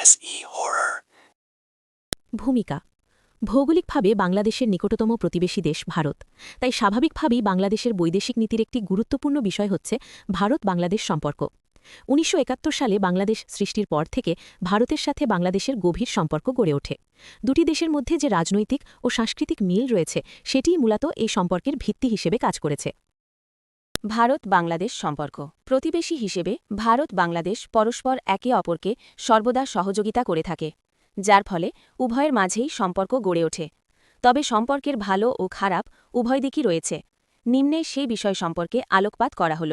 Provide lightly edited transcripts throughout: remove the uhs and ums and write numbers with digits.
SE Horror ভূমিকা ভৌগোলিকভাবে বাংলাদেশের নিকটতম প্রতিবেশী দেশ ভারত, তাই স্বাভাবিকভাবেই বাংলাদেশের বৈদেশিক নীতির একটি গুরুত্বপূর্ণ বিষয় হচ্ছে ভারত-বাংলাদেশ সম্পর্ক। ১৯৭১ সালে বাংলাদেশ সৃষ্টির পর থেকে ভারতের সাথে বাংলাদেশের গভীর সম্পর্ক গড়ে ওঠে। দুটি দেশের মধ্যে যে রাজনৈতিক ও সাংস্কৃতিক মিল রয়েছে সেটিই মূলত এই সম্পর্কের ভিত্তি হিসেবে কাজ করেছে। ভারত-বাংলাদেশ সম্পর্ক প্রতিবেশী হিসেবে ভারত-বাংলাদেশ পরস্পর একে অপরকে সর্বদা সহযোগিতা করে থাকে, যার ফলে উভয়ের মাঝেই সম্পর্ক গড়ে ওঠে। তবে সম্পর্কের ভালো ও খারাপ উভয় দিকই রয়েছে। নিম্নে সেই বিষয় সম্পর্কে আলোকপাত করা হল।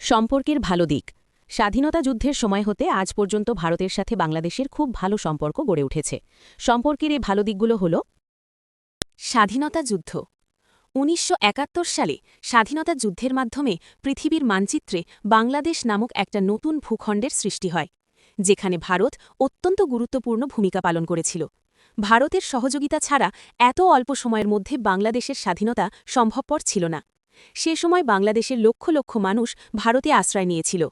সম্পর্কের ভালো দিক। স্বাধীনতা যুদ্ধের সময় হতে আজ পর্যন্ত ভারতের সাথে বাংলাদেশের খুব ভালো সম্পর্ক গড়ে উঠেছে। সম্পর্কের এই ভালো দিকগুলো হল: স্বাধীনতা যুদ্ধ ১৯৭১ সালে স্বাধীনতা যুদ্ধের মাধ্যমে পৃথিবীর মানচিত্রে বাংলাদেশ নামক একটা নতুন ভূখণ্ডের সৃষ্টি হয়, যেখানে ভারত অত্যন্ত গুরুত্বপূর্ণ ভূমিকা পালন করেছিল। ভারতের সহযোগিতা ছাড়া এত অল্প সময়ের মধ্যে বাংলাদেশের স্বাধীনতা সম্ভবপর ছিল না। সে সময় বাংলাদেশের লক্ষ লক্ষ মানুষ ভারতে আশ্রয় নিয়েছিল।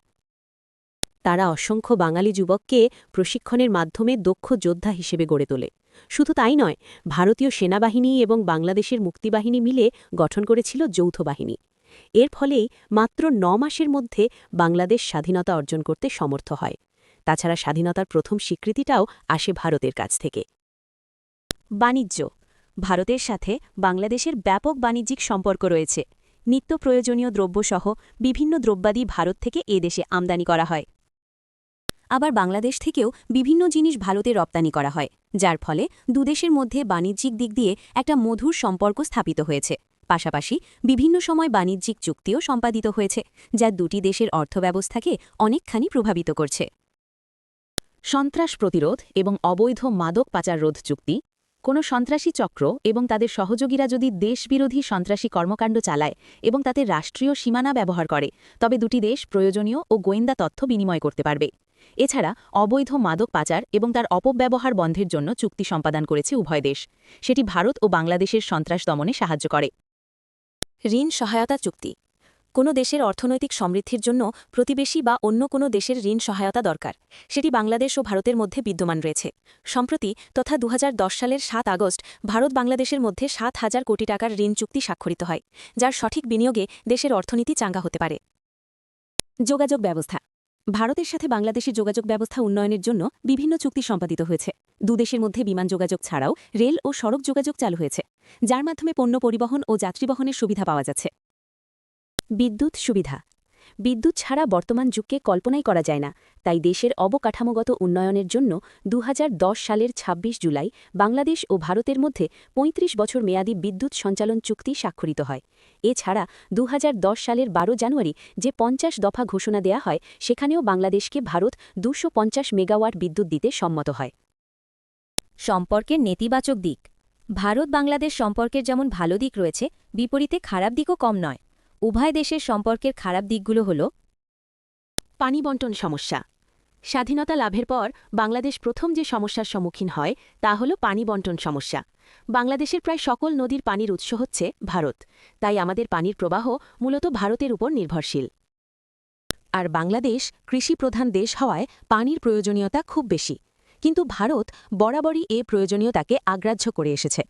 তারা অসংখ্য বাঙালি যুবককে প্রশিক্ষণের মাধ্যমে দক্ষ যোদ্ধা হিসেবে গড়ে তোলে। শুধু তাই নয়, ভারতীয় সেনাবাহিনী এবং বাংলাদেশের মুক্তিবাহিনী মিলে গঠন করেছিল যৌথ বাহিনী। এর ফলেই মাত্র ৯ মাসের মধ্যে বাংলাদেশ স্বাধীনতা অর্জন করতে সমর্থ হয়। তাছাড়া স্বাধীনতার প্রথম স্বীকৃতিটাও আসে ভারতের কাছ থেকে। বাণিজ্য ভারতের সাথে বাংলাদেশের ব্যাপক বাণিজ্যিক সম্পর্ক রয়েছে। নিত্য প্রয়োজনীয় দ্রব্যসহ বিভিন্ন দ্রব্যাদি ভারত থেকে এ দেশে আমদানি করা হয়। আবার বাংলাদেশ থেকেও বিভিন্ন জিনিস ভারতে রপ্তানি করা হয়, যার ফলে দুদেশের মধ্যে বাণিজ্যিক দিক দিয়ে একটা মধুর সম্পর্ক স্থাপিত হয়েছে। পাশাপাশি বিভিন্ন সময় বাণিজ্যিক চুক্তিও সম্পাদিত হয়েছে, যা দুটি দেশের অর্থব্যবস্থাকে অনেকখানি প্রভাবিত করছে। সন্ত্রাস প্রতিরোধ এবং অবৈধ মাদক পাচার রোধ চুক্তি। কোনো সন্ত্রাসী চক্র এবং তাদের সহযোগীরা যদি দেশবিরোধী সন্ত্রাসী কর্মকাণ্ড চালায় এবং তাতে রাষ্ট্রীয় সীমানা ব্যবহার করে, তবে দুটি দেশ প্রয়োজনীয় ও গোয়েন্দা তথ্য বিনিময় করতে পারবে। এছাড়া অবৈধ মাদক পাচার এবং তার অপব্যবহার বন্ধের জন্য চুক্তি সম্পাদন করেছে উভয় দেশ। সেটি ভারত ও বাংলাদেশের সন্ত্রাস দমনে সাহায্য করে। ঋণ সহায়তা চুক্তি কোনো দেশের অর্থনৈতিক সমৃদ্ধির জন্য প্রতিবেশী বা অন্য কোনো দেশের ঋণ সহায়তা দরকার। সেটি বাংলাদেশ ও ভারতের মধ্যে বিদ্যমান রয়েছে। সম্প্রতি তথা ২০১০ সালের ৭ আগস্ট ভারত বাংলাদেশের মধ্যে ৭,০০০ কোটি টাকার ঋণ চুক্তি স্বাক্ষরিত হয়, যার সঠিক বিনিয়োগে দেশের অর্থনীতি চাঙ্গা হতে পারে। যোগাযোগ ব্যবস্থা ভারতের সাথে বাংলাদেশের যোগাযোগ ব্যবস্থা উন্নয়নের জন্য বিভিন্ন চুক্তি সম্পাদিত হয়েছে। দুদেশের মধ্যে বিমান যোগাযোগ ছাড়াও রেল ও সড়ক যোগাযোগ চালু হয়েছে, যার মাধ্যমে পণ্য পরিবহন ও যাত্রীবহনের সুবিধা পাওয়া যাচ্ছে। বিদ্যুৎ সুবিধা বিদ্যুৎ ছাড়া বর্তমান যুগকে কল্পনাই করা যায় না, তাই দেশের অবকাঠামোগত উন্নয়নের জন্য ২০১০ সালের ২৬ জুলাই বাংলাদেশ ও ভারতের মধ্যে ৩৫ বছর মেয়াদী বিদ্যুৎ সঞ্চালন চুক্তি স্বাক্ষরিত হয়। এছাড়া ২০১০ সালের ১২ জানুয়ারি যে ৫০ দফা ঘোষণা দেয়া হয়, সেখানেও বাংলাদেশকে ভারত ২৫০ মেগাওয়াট বিদ্যুৎ দিতে সম্মত হয়। সম্পর্কের নেতিবাচক দিক ভারত বাংলাদেশ সম্পর্কের যেমন ভালো দিক রয়েছে, বিপরীতে খারাপ দিকও কম নয়। উভয় দেশের সম্পর্কের খারাপ দিকগুলো হল: পানি বণ্টন সমস্যা। স্বাধীনতা লাভের পর বাংলাদেশ প্রথম যে সমস্যার সম্মুখীন হয় তা হল পানি বণ্টন সমস্যা। বাংলাদেশের প্রায় সকল নদীর পানির উৎস হচ্ছে ভারত, তাই আমাদের পানির প্রবাহ মূলত ভারতের উপর নির্ভরশীল। আর বাংলাদেশ কৃষিপ্রধান দেশ হওয়ায় পানির প্রয়োজনীয়তা খুব বেশি, কিন্তু ভারত বরাবরই এ প্রয়োজনীয়তাকে আগ্রাহ্য করে এসেছে।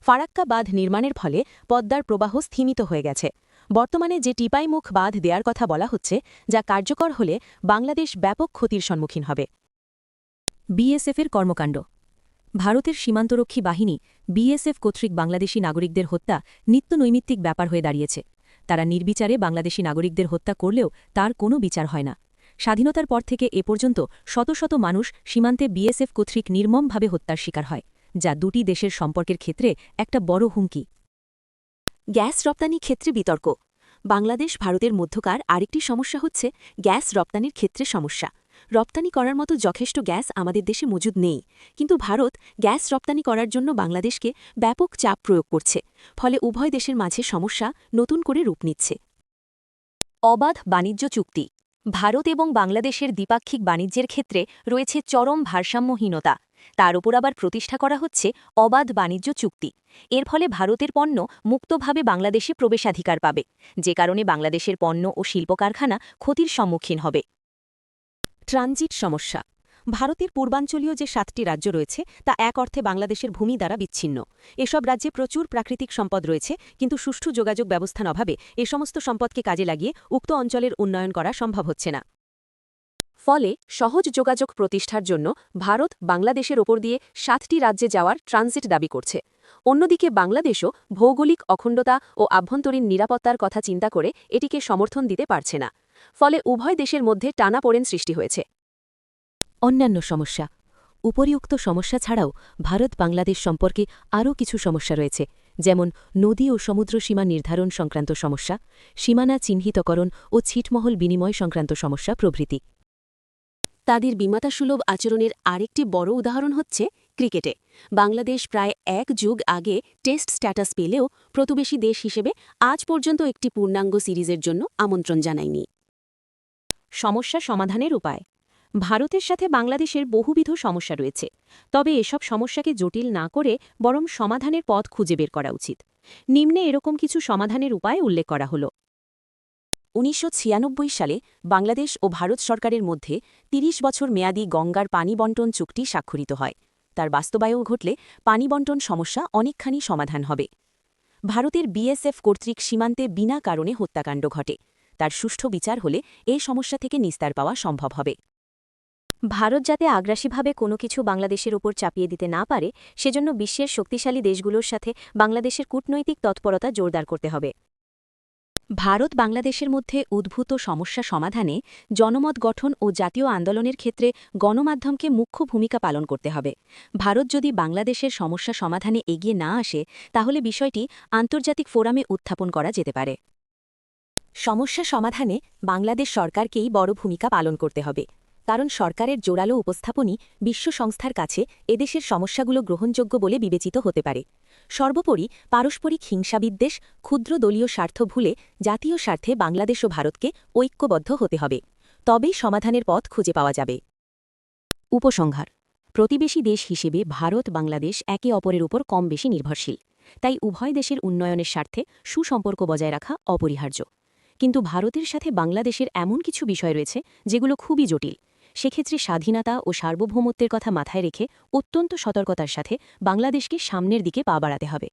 ফারাক্কা বাঁধ নির্মাণের ফলে পদ্মার প্রবাহ স্থিমিত হয়ে গেছে। বর্তমানে যে টিপাইমুখ বাঁধ দেওয়ার কথা বলা হচ্ছে, যা কার্যকর হলে বাংলাদেশ ব্যাপক ক্ষতির সম্মুখীন হবে। বিএসএফের কর্মকাণ্ড ভারতের সীমান্তরক্ষী বাহিনী বিএসএফ কর্তৃক বাংলাদেশি নাগরিকদের হত্যা নিত্যনৈমিত্তিক ব্যাপার হয়ে দাঁড়িয়েছে। তারা নির্বিচারে বাংলাদেশি নাগরিকদের হত্যা করলেও তার কোনো বিচার হয় না। স্বাধীনতার পর থেকে এ পর্যন্ত শত শত মানুষ সীমান্তে বিএসএফ কর্তৃক নির্মমভাবে হত্যার শিকার হয়, যা দুটি দেশের সম্পর্কের ক্ষেত্রে একটা বড় হুমকি। গ্যাস রপ্তানি ক্ষেত্রে বিতর্ক বাংলাদেশ ভারতের মধ্যকার আরেকটি সমস্যা হচ্ছে গ্যাস রপ্তানির ক্ষেত্রে সমস্যা। রপ্তানি করার মতো যথেষ্ট গ্যাস আমাদের দেশে মজুদ নেই, কিন্তু ভারত গ্যাস রপ্তানি করার জন্য বাংলাদেশকে ব্যাপক চাপ প্রয়োগ করছে, ফলে উভয় দেশের মাঝে সমস্যা নতুন করে রূপ নিচ্ছে। অবাধ বাণিজ্য চুক্তি ভারত এবং বাংলাদেশের দ্বিপাক্ষিক বাণিজ্যের ক্ষেত্রে রয়েছে চরম ভারসাম্যহীনতা। তার উপর আবার প্রতিষ্ঠা করা হচ্ছে অবাধ বাণিজ্য চুক্তি। এর ফলে ভারতের পণ্য মুক্তভাবে বাংলাদেশে প্রবেশাধিকার পাবে, যে কারণে বাংলাদেশের পণ্য ও শিল্প কারখানা ক্ষতির সম্মুখীন হবে। ট্রানজিট সমস্যা ভারতের পূর্বাঞ্চলীয় যে 7টি রাজ্য রয়েছে তা এক অর্থে বাংলাদেশের ভূমি দ্বারা বিচ্ছিন্ন। এসব রাজ্যে প্রচুর প্রাকৃতিক সম্পদ রয়েছে, কিন্তু সুষ্ঠু যোগাযোগ ব্যবস্থার অভাবে এ সমস্ত সম্পদকে কাজে লাগিয়ে উক্ত অঞ্চলের উন্নয়ন করা সম্ভব হচ্ছে না। ফলে সহজ যোগাযোগ প্রতিষ্ঠার জন্য ভারত বাংলাদেশের ওপর দিয়ে 7টি রাজ্যে যাওয়ার ট্রানজিট দাবি করছে। অন্যদিকে বাংলাদেশও ভৌগোলিক অখণ্ডতা ও আভ্যন্তরীণ নিরাপত্তার কথা চিন্তা করে এটিকে সমর্থন দিতে পারছে না। ফলে উভয় দেশের মধ্যে টানাপোড়েন সৃষ্টি হয়েছে। অন্যান্য সমস্যা। উপরিউক্ত সমস্যা ছাড়াও ভারত বাংলাদেশ সম্পর্কে আরও কিছু সমস্যা রয়েছে, যেমন নদী ও সমুদ্র সীমা নির্ধারণ সংক্রান্ত সমস্যা, সীমানা চিহ্নিতকরণ ও ছিটমহল বিনিময় সংক্রান্ত সমস্যা প্রভৃতি। তাদের বিমাতাসুলভ আচরণের আরেকটি বড় উদাহরণ হচ্ছে ক্রিকেটে। বাংলাদেশ প্রায় 1 যুগ আগে টেস্ট স্ট্যাটাস পেলেও প্রতিবেশী দেশ হিসেবে আজ পর্যন্ত একটি পূর্ণাঙ্গ সিরিজের জন্য আমন্ত্রণ জানায়নি। সমস্যা সমাধানের উপায়। ভারতের সাথে বাংলাদেশের বহুবিধ সমস্যা রয়েছে, তবে এসব সমস্যাকে জটিল না করে বরং সমাধানের পথ খুঁজে বের করা উচিত। নিম্নে এরকম কিছু সমাধানের উপায় উল্লেখ করা হল। 1996 সালে বাংলাদেশ ও ভারত সরকারের মধ্যে 30 বছর মেয়াদী গঙ্গার পানি বণ্টন চুক্তি স্বাক্ষরিত হয়। তার বাস্তবায়ন ঘটলে পানি বণ্টন সমস্যা অনেকখানি সমাধান হবে। ভারতের বিএসএফ কর্তৃক সীমান্তে বিনা কারণে হত্যাকাণ্ড ঘটে, তার সুষ্ঠু বিচার হলে এই সমস্যা থেকে নিস্তার পাওয়া সম্ভব হবে। ভারত যাতে আগ্রাসীভাবে কোনো কিছু বাংলাদেশের ওপর চাপিয়ে দিতে না পারে, সেজন্য বিশ্বের শক্তিশালী দেশগুলোর সাথে বাংলাদেশের কূটনৈতিক তৎপরতা জোরদার করতে হবে। ভারত বাংলাদেশের মধ্যে উদ্ভূত সমস্যা সমাধানে জনমত গঠন ও জাতীয় আন্দোলনের ক্ষেত্রে গণমাধ্যমকে মুখ্য ভূমিকা পালন করতে হবে। ভারত যদি বাংলাদেশের সমস্যা সমাধানে এগিয়ে না আসে, তাহলে বিষয়টি আন্তর্জাতিক ফোরামে উত্থাপন করা যেতে পারে। সমস্যা সমাধানে বাংলাদেশ সরকারকেই বড় ভূমিকা পালন করতে হবে, কারণ সরকারের জোরালো উপস্থাপনই বিশ্ব সংস্থার কাছে এদেশের সমস্যাগুলো গ্রহণযোগ্য বলে বিবেচিত হতে পারে। সর্বোপরি পারস্পরিক হিংসাবিদ্বেষ, ক্ষুদ্র দলীয় স্বার্থ ভুলে জাতীয় স্বার্থে বাংলাদেশ ও ভারতকে ঐক্যবদ্ধ হতে হবে, তবেই সমাধানের পথ খুঁজে পাওয়া যাবে। উপসংহার। প্রতিবেশী দেশ হিসেবে ভারত বাংলাদেশ একে অপরের উপর কম বেশি নির্ভরশীল, তাই উভয় দেশের উন্নয়নের স্বার্থে সুসম্পর্ক বজায় রাখা অপরিহার্য। কিন্তু ভারতের সাথে বাংলাদেশের এমন কিছু বিষয় রয়েছে যেগুলো খুবই জটিল। সেক্ষেত্রে স্বাধীনতা ও সার্বভৌমত্বের কথা মাথায় রেখে অত্যন্ত সতর্কতার সাথে বাংলাদেশকে সামনের দিকে পা বাড়াতে হবে।